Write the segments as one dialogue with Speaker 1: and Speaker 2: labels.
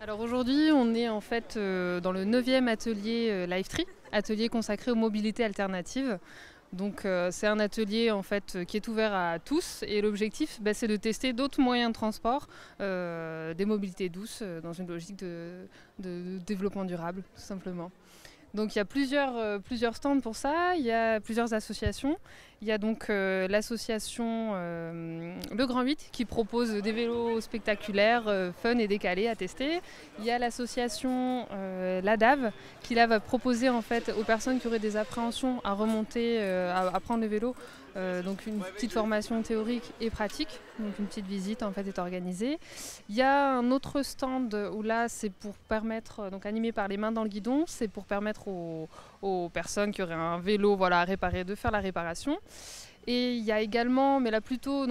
Speaker 1: Alors aujourd'hui, on est en fait dans le 9e atelier Livetree, atelier consacré aux mobilités alternatives. Donc c'est un atelier en fait qui est ouvert à tous et l'objectif c'est de tester d'autres moyens de transport, des mobilités douces dans une logique de développement durable tout simplement. Donc il y a plusieurs stands pour ça, il y a plusieurs associations. Il y a donc l'association Le Grand 8 qui propose des vélos spectaculaires, fun et décalés à tester. Il y a l'association l'ADAV qui là va proposer en fait aux personnes qui auraient des appréhensions à remonter, à prendre le vélo, donc une petite formation théorique et pratique. Donc une petite visite en fait est organisée. Il y a un autre stand où là c'est pour permettre, donc animé par les mains dans le guidon, c'est pour permettre aux personnes qui auraient un vélo à réparer de faire la réparation. Et il y a également, mais là plutôt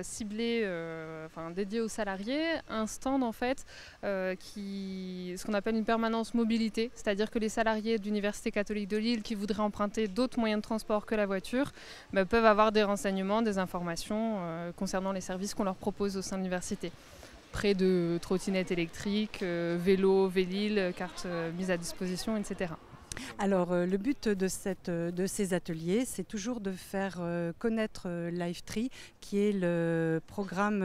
Speaker 1: ciblé, dédié aux salariés, un stand en fait ce qu'on appelle une permanence mobilité, c'est-à-dire que les salariés de l'Université catholique de Lille qui voudraient emprunter d'autres moyens de transport que la voiture peuvent avoir des renseignements, des informations concernant les services qu'on leur propose au sein de l'université. Près de trottinettes électriques, vélos, Vélil, cartes mises à disposition, etc.
Speaker 2: Alors, le but de ces ateliers, c'est toujours de faire connaître Livetree, qui est le programme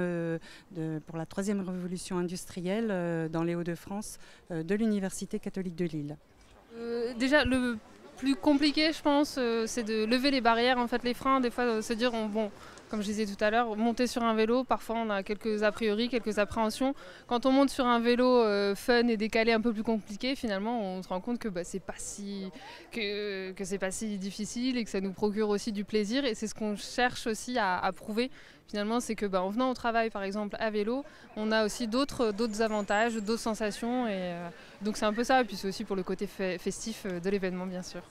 Speaker 2: pour la 3e révolution industrielle dans les Hauts-de-France de l'Université catholique de Lille.
Speaker 1: Déjà, le plus compliqué, je pense, c'est de lever les barrières, en fait, les freins. Des fois, se dire, comme je disais tout à l'heure, monter sur un vélo, parfois on a quelques a priori, quelques appréhensions. Quand on monte sur un vélo fun et décalé un peu plus compliqué, finalement, on se rend compte que c'est pas si difficile et que ça nous procure aussi du plaisir. Et c'est ce qu'on cherche aussi à prouver. Finalement, c'est que en venant au travail, par exemple, à vélo, on a aussi d'autres avantages, d'autres sensations. Et donc c'est un peu ça. Et puis c'est aussi pour le côté festif de l'événement, bien sûr.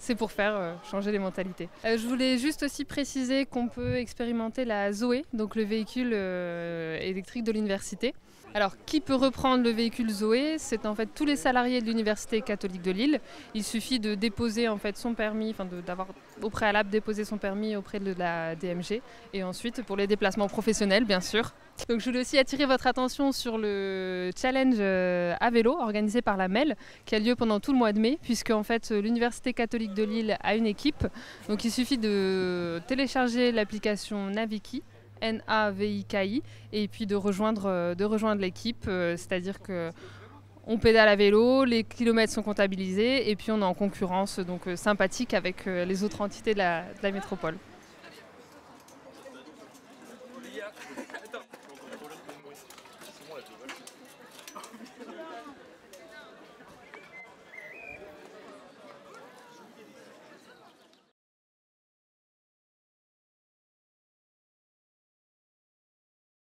Speaker 1: C'est pour faire changer les mentalités. Je voulais juste aussi préciser qu'on peut expérimenter la Zoé, donc le véhicule électrique de l'université. Alors, qui peut reprendre le véhicule Zoé? C'est en fait tous les salariés de l'Université catholique de Lille. Il suffit de déposer en fait son permis, d'avoir au préalable déposé son permis auprès de la DMG. Et ensuite, pour les déplacements professionnels, bien sûr. Donc, je voulais aussi attirer votre attention sur le challenge à vélo organisé par la MEL, qui a lieu pendant tout le mois de mai, puisque en fait, l'Université catholique de Lille a une équipe. Donc, il suffit de télécharger l'application Naviki. Naviki, et puis de rejoindre l'équipe, c'est-à-dire que on pédale à vélo, les kilomètres sont comptabilisés et puis on est en concurrence sympathique avec les autres entités de la métropole.